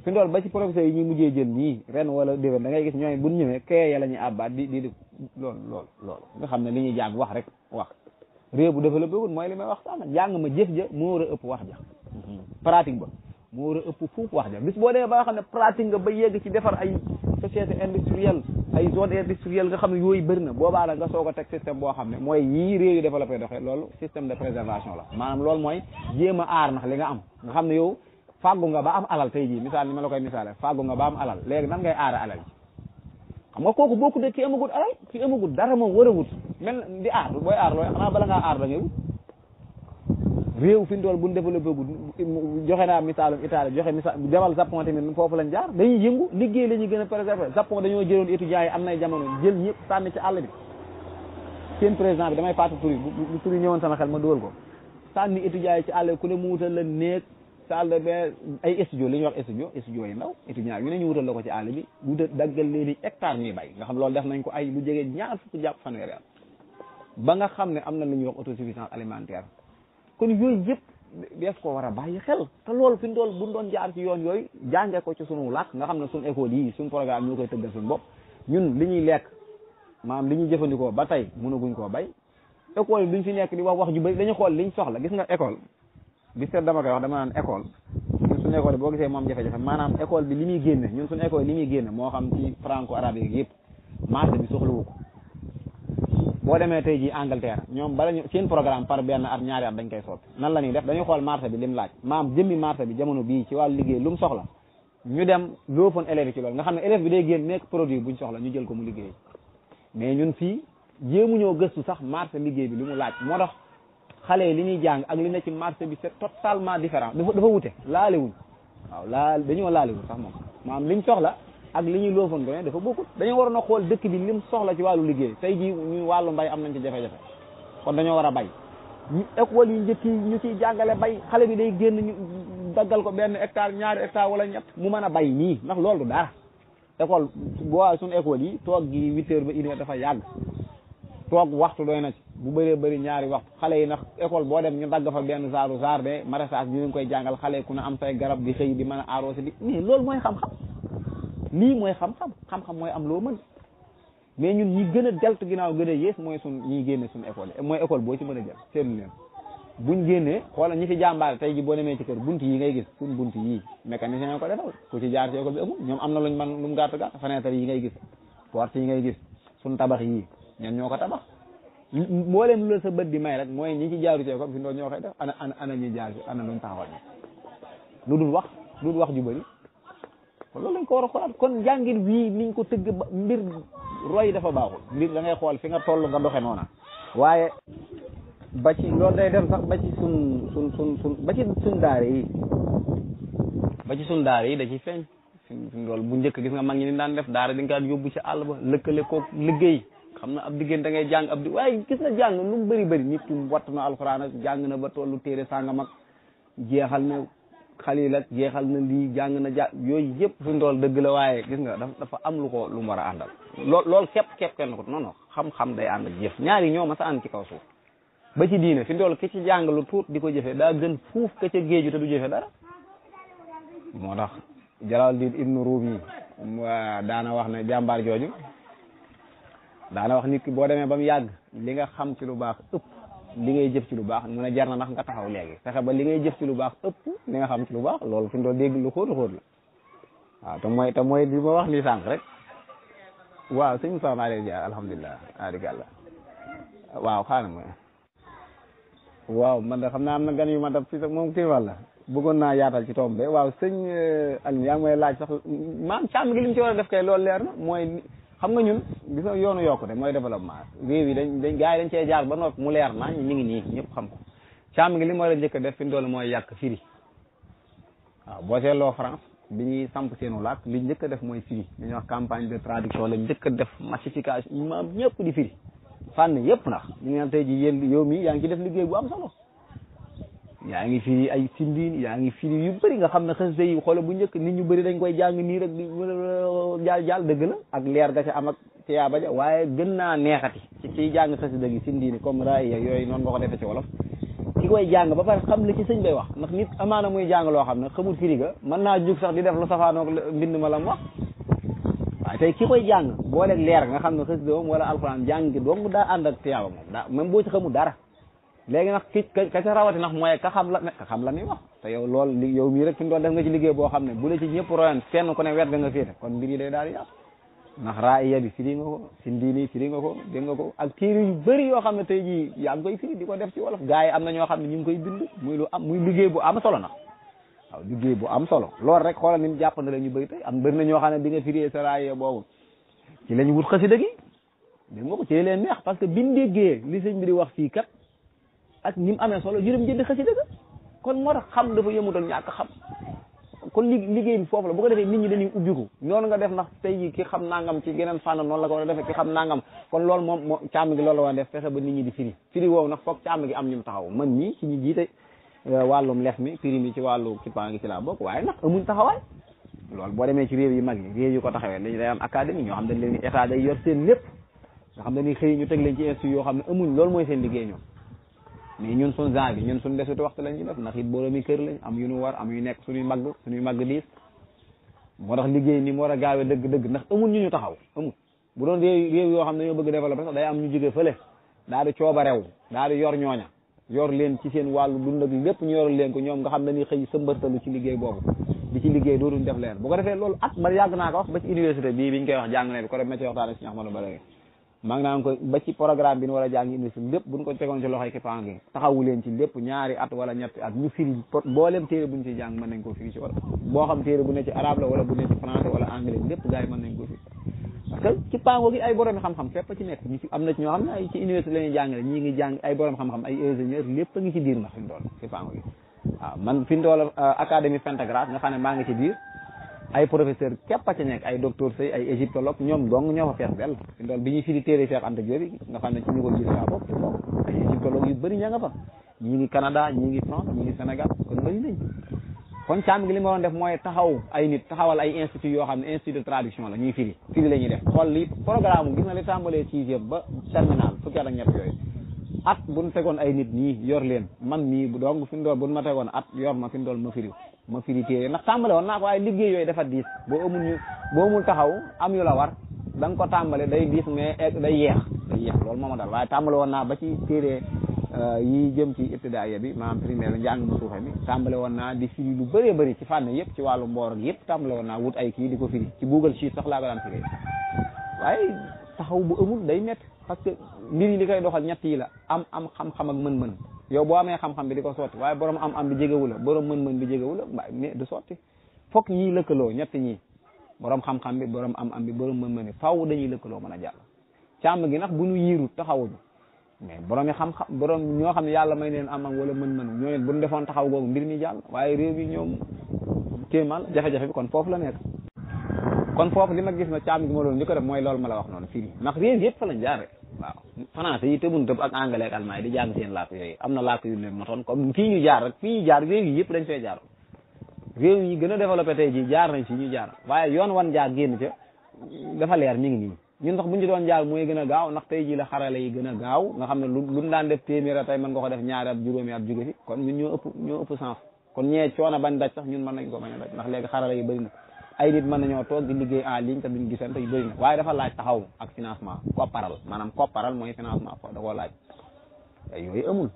fi ndool ba ci professeur yi ñuy mujjee jël nii ren wala déwén da ngay gis ñooy buñ ñëwee kaye ya la ñuy àbbaat di loolu nga xam ne li ñuy jàng wax rek wax réew bu développé wul mooy li may wax sax jàng ma jëf ja moo war a ëpp wax ja pratique ba moo war a ëpp fuuf wax ja bis boo demee ba nga xam ne pratique nga ba yegg ci defar ay société industrielle ay zone industrielle nga xam ne yooyu bëri na boobaa nag nga soog a teg système boo xam ne mooy yii réew yu développé doxee loolu système de préservation la maanaam loolu mooy jéem a aar ndax li nga am nga xam ne yow fàggu nga ba am alal tey jii misaal ni ma la koy misaale fàggu nga ba am alal léegi nan ngay aara alal ji xam nga kooku bokku de ki amagul alal ki amagul dara moom war a wut mel di aar booy aar looy xanaa bala ngaa aar da ngay wut réew fi mu toll bu ñu développé gu joxe naa misaalum Italie joxe misaal demal Japon tamit foofu lañ jaar dañuy yëngu liggéey la ñuy gën a préserver Japon dañoo jëloon étudiants yi am nay jamono jël ñëpp sànni ci àll bi seen président bi damay fàtte tur yi bu tur yi ñëwoon sama xel ma dugal ko sànni étudiants yi ci àll bi ku ne mu wutal la néeg salle de ay studio li ñuy wax studio yi ndaw étudiants yu ne ñu wutal la ko ci àll bi wutal daggal leen i hectare ñuy bay nga xam loolu def nañ ko ay lu jege ñaar fukk jàpp fanweeri at ba nga xam ne am na lu ñuy wax autosuffisance alimentaire kon yooyu yëpp dees ko war a bàyyi xel te loolu fi ndool buñ doon jaar ci yoon yooyu jànge ko ci sunu làkk nga xam ne suñu école yi suñu programme ñoo koy tëggal suñu bopp ñun li ñuy lekk maanaam li ñuy jëfandikoo ba tey mënaguñ koo bay école yi duñ fi nekk di wax ju bëri dañu xool liñ soxla gis nga école bi seet dama koy wax dama naan école ñun suñu école boo gisee moom jafe-jafe maanaam école bi li muy génne ñun suñu école li muy génne moo xam ci franco arabe yi yëpp marché bi soxlawu ko boo demee tey jii Angleterre ñoom bala ñu seen programme par benn at ñaari at dañ koy soppi nan la ñuy def dañuy xool marché bi lim laaj maam jëmmi marché bi jamono bii ci wàllu liggéey lu mu soxla ñu dem loofoon élèves yi ci loolu nga xam ne élève bi day génn nekk produit buñ soxla ñu jël ko mu liggéey mais ñun fii jéemuñoo gëstu sax marché liggéey bi li mu laaj moo tax xale yi li ñuy jàng ak li ne ci marché bi c'est totalement différent dafa wute laalewuñ waaw dañoo laalewuñ sax moom maam liñ soxla ak li ñuy loofoon gone dafa bokkut dañoo waroon a xool dëkk bi lim soxla ci wàllu liggéey tey jii ñu wàllu mbay am nañ ci jafe-jafe kon dañoo war a bay école yu njëkk yi ñu ciy jàngale bay xale bi day génn ñu daggal ko benn hectare 2 hectares wala 3 mu mën a bay nii ndax loolu dara école boo suñu école yi toog gi 8 heures ba 1 heure dafa yàgg toog waxtu doy na ci bu bëree bëri 2 waxtu xale yi ndax école boo dem ñu dagg fa benn saaru jardin maraîchage ñu ngi koy jàngal xale ku ne am say garab di xëy di mën a arrosé di mais loolu mooy xam-xam lii mooy xam-xam mooy am loo mën mais ñun ñi gën a deltu ginnaaw gën a yées mooy ñiy génne suñu école yi mooy école boo ci mën a jël seetlu leen buñ génnee xoola ñi fi jàmbaare tey ji boo demee ci kër bunt yi ngay gis suñ bunt yii mécanicien yoo ko defal ku ci jaar ci école bi amul ñoom am na luñ man lu mu gàtt gàtt fenêtre yi ngay gis porte yi ngay gis suñ tabax yii ñen ñoo ko tabax mbooleem lu la sa bët di may rek mooy ñi ci jaaru ci école fi ndool ñoo koy def ana ñuy jaar ci ana luñ taxawal ñi lu dul wax ju bëri kon loolu lañ ko war a xoolaat kon jàngir wii niñ ko tëgg ba mbir roy dafa baaxul mbir da ngay xool fi nga toll nga doxe noona waaye ba ci loolu day dem sax ba ci sun ba ci suñ daare yi da ci feeñ fi loolu bu njëkk gis nga mag ñi ni daan def daara di nga yóbbu ci àll ba lëkkale ko liggéey xam na ab diggéen da ngay jàng waaye gis na jàng lu mu bëri nit ki watt na alxuraan ak jàng na ba tollu téere sàngam ak jeexal na xalil ak jeexal na lii jàng na yooyu yëpp fi ndool dëgg la waaye gis nga dafa am lu mu war a àndal loolu képp kenn ko non xam-xam day ànd ak jëf ñaari ñoo ma sa ànd ci kaw suuf ba ci diine fi ndool ki ci jàng lu tuut di ko jëfe daa gën fuuf ka ca géeju te du jëfe dara moo tax Jalaaluddin Ibnu Ruumi daana wax ne jàmbaar jooju daana wax nit ki boo demee ba mu yàgg li nga xam ci lu baax ëpp li ngay jëf ci lu baax mu ne jar na ndax nga taxaw léegi fexe ba li ngay jëf ci lu baax ëpp li nga xam ci lu baax loolu fi mu doon dégg lu xóot la waaw te mooy li ma wax nii sànq rek waaw sëñ Moussa maa lay jaar alhamdulilah arikàlla waaw xaaral ma waaw man de xam naa am na gan yu ma dab fi sax moom kii wàlla bëggoon naa yaatal ci tombe waaw sëñ Alioune yaa ngi may laaj sax maam càmm gi li mu ci war a def kay loolu leer na mooy xam nga ñun gis nga yoonu yokkute mooy développement réew yi dañ gars yi dañ cee jaar ba noppi mu leer naa ñu ngi nii ñëpp xam ko càmm gi li mu war a njëkk a def fi mu doole mooy yàq firi waaw boo seetloo France bi ñuy samp seenu làkk li njëkk a def mooy firi li ñuy wax campagne de traduction la njëkk a def massification maam ñëpp di firi fànn yëpp ndax ñu ngi am tey ji yéen yow mi yaa ngi ci def liggéey bu am solo yaa ngi firi ay sindiin yaa ngi firi yu bëri nga xam ne xasida yi xoole bu njëkk nit ñu bëri dañ koy jàng nii rek di jaal dëgg la ak leer ga ca am ak tiyaaba ja waaye gën naa neexati ci jàng xasida gi sindiini comme raay ak yooyu noonu boo ko defee ci wolof ki koy jàng ba pare xam la ci sëñ bay wax ndax nit amaana muy jàng loo xam ne xamul firi ga mën naa jug sax di def lu safaanoog mbind ma la mu wax waaye tey ki koy jàng booleeg leer nga xam ne xasida moom wala alxuraan jàng gi dong daa ànd ak tiyaaba moom daa même boo ci xamul dara léegi nag ka ca rawati ndax mooy ka xam la ni wax te yow loolu yow mii rek fi mu doon def nga ci liggéey boo xam ne bu la ci ñëpp royan kenn ku ne wet ga nga féete kon mbir yi day daal di yàqu ndax raaya bi firi nga ko sindiini firi nga ko dégg nga ko ak téere yu bëri yoo xam ne tey jii yaa ngi koy firi di ko def ci wolof gars yi am na ñoo xam ne ñu ngi koy bind muy liggéey bu am solo nag waaw liggéey bu am solo loolu rek xoolal ni mu jàpp na la ñu bëri tey am bëri na ñoo xam ne bi nga firee sa raaya boobu ci la ñu wut xasida gi dégg nga ko ci leen neex parce que biñ déggee li sëñ bi di wax fii kat ak ni mu amee solo yërëm jënd xasida ga kon moo tax xam dafa yëmutoon ñàkk xam kon liggéey bi foofu la bu ko defee nit ñi dañuy ubbiku noonu nga def ndax tey jii ki xam nangam ci geneen fànn noonu la ko war a defee ki xam nangam kon loolu moom càmm gi loolu la war a def fexe ba nit ñi di firi woowu nag foog càmm gi am ñu mu taxaw man mii ci ñu jiite wàllum lef mi firi mi ci wàllu kippaa ngi ci laa bokk waaye nag amuñ taxawaay loolu boo demee ci réew yi mag yi réew yu ko taxawee dañu day am académie ñoo xam dañ leen état day yor seen lépp nga xam dañuy xëy ñu teg leen ci institut yoo xam ne amuñ loolu mooy seen liggéey ñoom mais ñun suñ genre bi ñun suñ desuti waxtu lañ ñu def ndax it boroomi kër lañ am yu ñu war am yu nekk suñuy mag diis moo tax liggéey ni mu war a gaawee dëgg-dëgg ndax amul ñu taxaw amul bu doon réew yoo xam ne dañoo bëgg développer sax day am ñu jóge fële daal di cooba rew daal di yor ñooña yor leen ci seen wàllu dund ak lépp ñu yoral leen ko ñoom nga xam dañuy xëy sëmbartalu ci liggéey boobu di ci liggéey dootuñ def leen bu ko defee loolu at ma yàgg naa ko wax ba ci université bii biñ koy wax jàng ne bi ko def ma ci waxtaan ak si Ahmadou Balaye maa ngi naan ko ba ci programme bi ñu war a jàng université lépp buñ ko tegoon ci loxoy Kippaa ngi taxawu leen ci lépp 2 at wala 3 at ñu firi mboolem téere buñ ci jàng mën nañ ko firi ci wala boo xam téere bu ne ci arabe la wala bu ne ci français wala anglais lépp gars yi mën nañ ko firi parce que Kippaa ngi ay borom xam-xam fépp ci nekk ñu ci am na ci ñoo xam ne ay ci université la ñuy jàngale ñii ngi jàng ay borom xam-xam ay ingénieur lépp a ngi ci biir ndax fi mu doon Kippaa ngi waaw man fi mu doon académie Fentegrade nga xam ne maa ngi ci biir ay professeur képp a ca nekk ay docteur Sey ay égyptologue ñoom dong ñoo fa fees dell fi dool bi ñuy firi téere Cheikh Anta Diop bi nga xam ne ci ñu ko gis laa bokk ay égyptologue yu bëri ña nga fa ñii ngi Canada ñii ngi France ñii ngi Sénégal kon bëri nañ kon càmm gi li ma doon def mooy taxaw ay nit taxawal ay institut yoo xam ne institut de traduction la ñuy firi la ñuy def xool li programme gis na li tàmbalee sixième ba terminal fukki at ak ñett yooyu at buñ tegoon ay nit ñii yor leen man mii bu donc fi mu doon buñ ma tegoon at yor ma fi mu doon ma firi téere ndax tàmbale woon naa ko waaye liggéey yooyu dafa diis boo amul taxaw am yu la war da nga ko tàmbale day diis mais day yeex loolu moo ma dal waaye tàmbale woon naa ba ci téere yi jëm ci ibtidaaya bi maanaam primaire njàng mu suufe mi tàmbale woon naa di firi lu bëree bëri ci fànn yëpp ci wàllu mboor ak yëpp tàmbale woon naa wut ay kii di ko firi ci Google Sheet sax laa ko daan firi waaye taxaw bu amul day métti parce que mbir yi li koy doxal ñett yi la am xam-xam ak mën-mën yow boo amee xam-xam bi di ko sotti waaye borom am bi jegewu la borom mën-mën bi jegewu la mais du sotti fokk yii lëkkaloo ñett ñii borom xam-xam bi borom am bi borom mën-mën bi faaw dañuy lëkkaloo mën a jàll càmm gi nag bu ñu yiirut taxawuñu mais borom yi xam-xam borom ñoo xam ne yàlla may leen am wala mën-mën ñooñu bu ñu defoon taxaw googu mbir mi jàll waaye réew mi ñoom kéemal jafe-jafe bi kon foofu la nekk kon foofu li ma gis na càmm gi ma loolu ñu ko def mooy loolu ma la wax noonu fii ndax réew yëpp fa lañ jaare waaw français yi tëbun tëb ak anglais ak allemand yi di jàng seen làkk yooyu am na làkk yu leen motoon comme fii ñu jaar rek fii ñu jaar réew yi yëpp dañ fay jaar réew yi gën a développé tey ji jaar nañ si ñu jaar waaye yoon wan jaar génn ca dafa leer mi ngi nii ñun sax buñu ci doon jaar mooy gën a gaaw ndax tey ji la xarale yi gën a gaaw nga xam ne luñ daan def téeméer tey mën nga ko def ñaari at juróomi at jóge fi kon ñun ñoo ëpp sens kon ñee coono bañ daj sax ñun mën nañ ko bañ a daj ndax léegi xarale yi bëri na ay nit mën nañoo toog di liggéey en ligne te duñ gisante yu bëri na waaye dafa laaj taxaw ak financement kopparal maanaam kopparal mooy financement foofu da koo laaj ay yooyu amul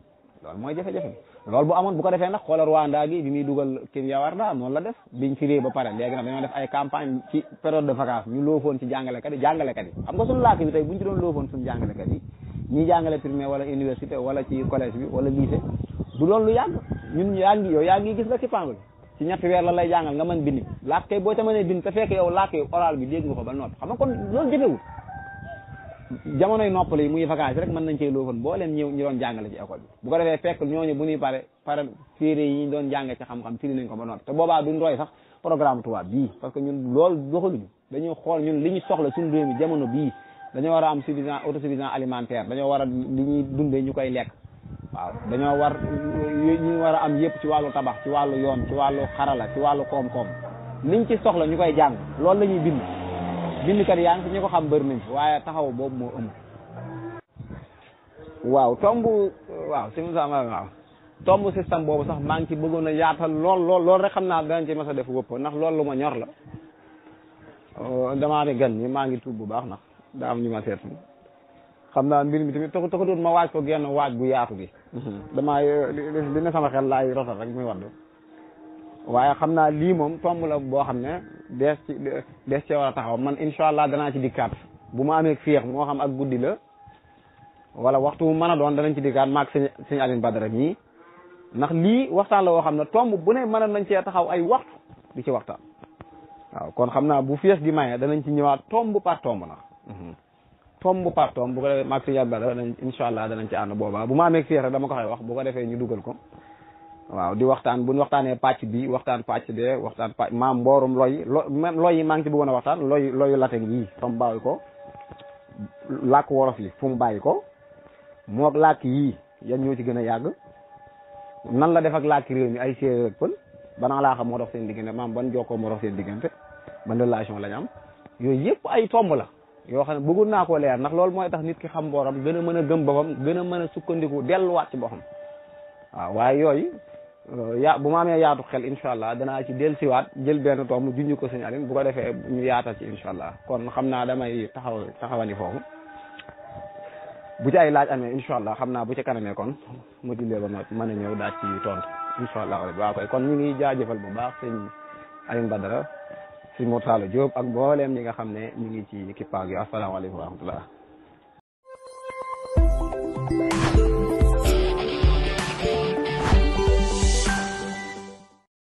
loolu mooy jafe-jafe loolu bu amoon bu ko defee nag xoolal Rwanda gi bi muy dugal Kenya Warda noonu la def biñ firee ba pare léegi nag dañoo def ay campagne ci période de vacances ñu loofoon ci jàngalekat yi xam nga suñu làkk bi tey buñ ci doon loofoon suñu jàngalekat yi ñii jàngale primaire wala université wala ci collège bi wala lycée du loolu lu yàgg ñun yaa ngi gis la ci pang bi ci ñetti weer la lay jàngal nga mën bind làkk kay boo ca mënee bind te fekk yow làkk oral bi dégg nga ko ba noppi xam nga kon loolu jëfewul jamonoy noppali muy vacances rek mën nañ cee loofoon boo leen ñu doon jàngale ci école bi bu ko defee fekk ñooñu bu ñuy pare féere yi ñu doon jànge ci xam-xam firi nañ ko ba noppi te boobaa duñ roy sax programme tubaab bii parce que ñun loolu doxaluñu dañu xool ñun li ñu soxla suñu réew mi jamono bii dañoo war a am autosuffisance alimentaire dañoo war a li ñuy dundee ñu koy lekk waaw dañoo ñu war a am yëpp ci wàllu tabax ci wàllu yoon ci wàllu xarala ci wàllu koom-koom liñ ci soxla ñu koy jàng loolu la ñuy bindkat yaa ngi fi ñu ko xam bëri nañ waaye taxaw boobu moo ëmb waaw tomb système boobu sax maa ngi ci bëggoon a yaatal lool rek xam naa danañ ci mas a def wëpp ndax loolu lu ma ñor la damaa ne gan ñi maa ngi tuub bu baax ndax daa am ñu ma seet xam naa mbir mi tamit taxutut ma waaj ko genn waaj bu yaatu gi damaa li ne sama xel laay rotal rek muy wadd waaye xam naa lii moom tomb la boo xam ne dees ci war a taxaw man incha allah danaa ci dikkaat bu ma amee féex moo xam ak guddi la wala waxtu mu mën a doon danañ ci dikkaat maag sëñ Alioune Badara ñii ndax lii waxtaan la woo xam ne tomb bu ne mën nañ cee taxaw ay waxtu di ci waxtaan waaw kon xam naa bu féex gi maye danañ ci ñëwaat tomb par tomb nag tomb par tomb bu ko defee maag sëñ Alioune Badara danañ incha allah danañ ci ànd boobaa bu ma amee féex rek dama ko xëy wax bu ko defee ñu dugal ko waaw di waxtaan bu ñu waxtaanee pàcc bi waxtaan pàcc bee waxtaan pàcc maam mboorum loy yi maa ngi ci bëggoon a waxtaan loyu latin yi fa mu bàyyi ko làkk wolof yi fu mu bàyyi ko moog làkk yii yan ñoo ci gën a yàgg nan la def ak làkk réew mi ay séeréer ak pël banaa laa xam moo dox seen diggante maam ban jokkoo moo dox seen diggante ban relation lañ am yooyu yëpp ay tomb la yoo xam ne bëggoon naa koo leer ndax loolu mooy tax nit ki xam booram gën a mën a gëm boppam gën a mën a sukkandiku delluwaat ci boppam waaw waaye yooyu bu ma amee yaatu xel incha allah danaa ci dellusiwaat jël benn tomb junj ko sëñ Alioune bu ko defee ñu yaatal ci incha allah kon xam naa damay taxawani foofu bu ci ay laaj amee incha allah xam naa bu ci kanamee kon ma jullee ba noppi mën a ñëw daal ci tontu incha allah waaw koy kon ñu ngi jaajëfal bu baax sëñ Alioune Badara sëñ Mourtala Diop ak mbooleem ñi nga xam ne ñu ngi ci kippaag yi asalaamaaleykum wa rahmatullah